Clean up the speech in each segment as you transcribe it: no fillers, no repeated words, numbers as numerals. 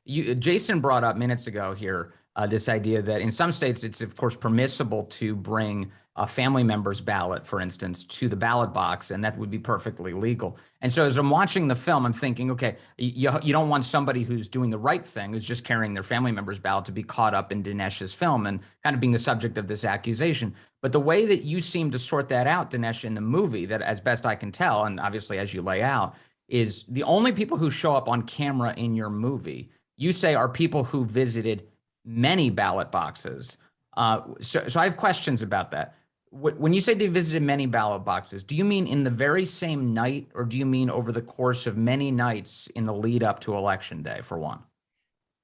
Jason brought up minutes ago here this idea that in some states it's of course permissible to bring a family member's ballot, for instance, to the ballot box, and that would be perfectly legal. And so as I'm watching the film, I'm thinking, okay, you don't want somebody who's doing the right thing, who's just carrying their family member's ballot, to be caught up in Dinesh's film and kind of being the subject of this accusation. But the way that you seem to sort that out, Dinesh, in the movie, that as best I can tell, and obviously as you lay out, is the only people who show up on camera in your movie, you say, are people who visited many ballot boxes. So I have questions about that. When you say they visited many ballot boxes, do you mean in the very same night, or do you mean over the course of many nights in the lead up to Election Day, for one?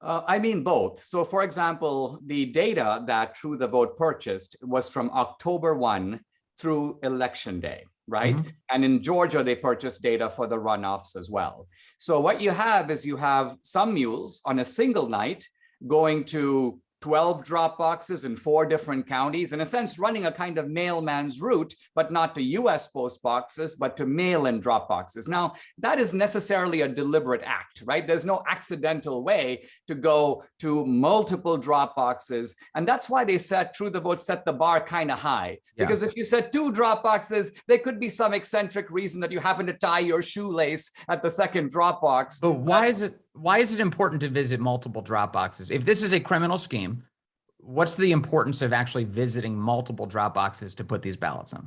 I mean both. So for example, the data that True the Vote purchased was from October 1 through Election Day, right? Mm-hmm. And in Georgia, they purchased data for the runoffs as well. So what you have is you have some mules on a single night going to 12 drop boxes in 4 different counties, in a sense, running a kind of mailman's route, but not to US post boxes, but to mail-in drop boxes. Now, that is necessarily a deliberate act, right? There's no accidental way to go to multiple drop boxes. And that's why they True the Vote set the bar kind of high. Yeah. Because if you set 2 drop boxes, there could be some eccentric reason that you happen to tie your shoelace at the second drop box. But why is it important to visit multiple drop boxes? If this is a criminal scheme, what's the importance of actually visiting multiple drop boxes to put these ballots in?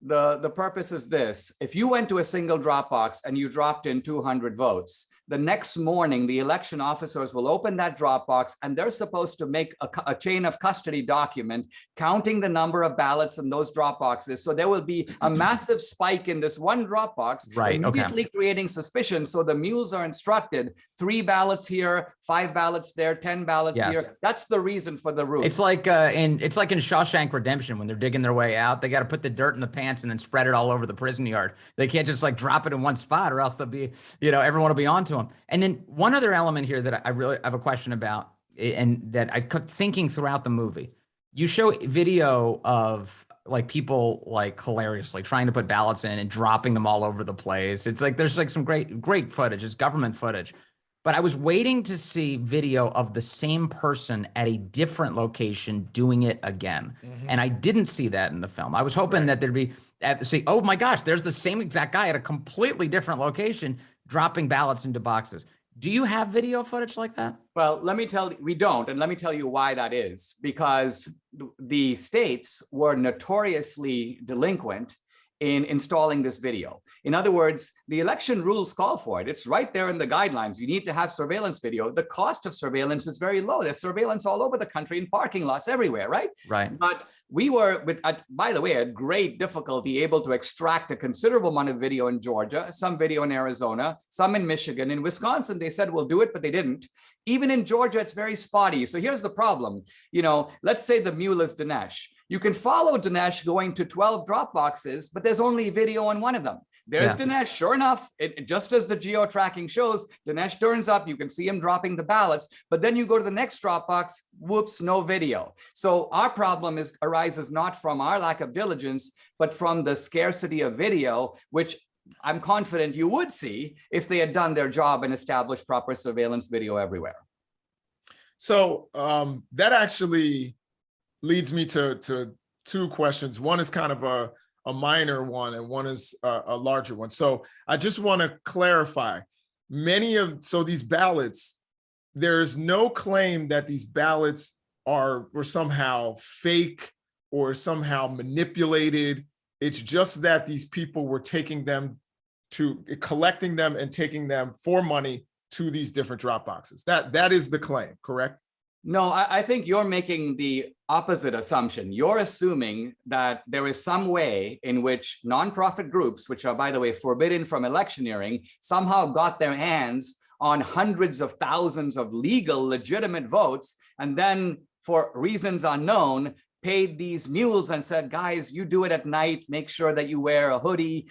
The purpose is this: if you went to a single drop box and you dropped in 200 votes, the next morning, the election officers will open that drop box and they're supposed to make a chain of custody document counting the number of ballots in those drop boxes. So there will be a massive spike in this one drop box, right, immediately creating suspicion. So the mules are instructed 3 ballots here, 5 ballots there, 10 ballots here. That's the reason for the route. It's like in Shawshank Redemption, when they're digging their way out, they got to put the dirt in the pants and then spread it all over the prison yard. They can't just like drop it in one spot, or else they'll be, everyone will be onto them. And then one other element here that I really have a question about, and that I kept thinking throughout the movie, you show video of like people like hilariously trying to put ballots in and dropping them all over the place. It's like, there's like some great footage. It's government footage. But I was waiting to see video of the same person at a different location doing it again. Mm-hmm. And I didn't see that in the film. I was hoping that there'd be, oh my gosh, there's the same exact guy at a completely different location dropping ballots into boxes. Do you have video footage like that? Well, let me tell you, we don't. And let me tell you why that is. Because the states were notoriously delinquent in installing this video. In other words, the election rules call for it. It's right there in the guidelines. You need to have surveillance video. The cost of surveillance is very low. There's surveillance all over the country in parking lots everywhere, right? Right. But we were, by the way, at great difficulty able to extract a considerable amount of video in Georgia, some video in Arizona, some in Michigan. In Wisconsin, they said, we'll do it, but they didn't. Even in Georgia, it's very spotty. So here's the problem. Let's say the mule is Dinesh. You can follow Dinesh going to 12 drop boxes, but there's only video on one of them. There's Dinesh, sure enough, just as the geo-tracking shows, Dinesh turns up, you can see him dropping the ballots, but then you go to the next drop box, whoops, no video. So our problem arises not from our lack of diligence, but from the scarcity of video, which I'm confident you would see if they had done their job and established proper surveillance video everywhere. So that actually leads me to 2 questions. One is kind of a minor one, and one is a larger one. So I just want to clarify, these ballots, there's no claim that these ballots were somehow fake or somehow manipulated. It's just that these people were collecting them and taking them for money to these different drop boxes. That is the claim, correct? No, I think you're making the opposite assumption. You're assuming that there is some way in which nonprofit groups, which are, by the way, forbidden from electioneering, somehow got their hands on hundreds of thousands of legal, legitimate votes, and then, for reasons unknown, paid these mules and said, guys, you do it at night, make sure that you wear a hoodie,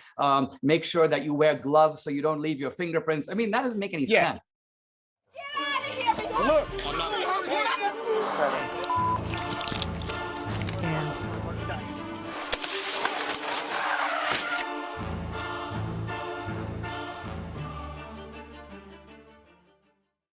make sure that you wear gloves so you don't leave your fingerprints. I mean, that doesn't make any sense.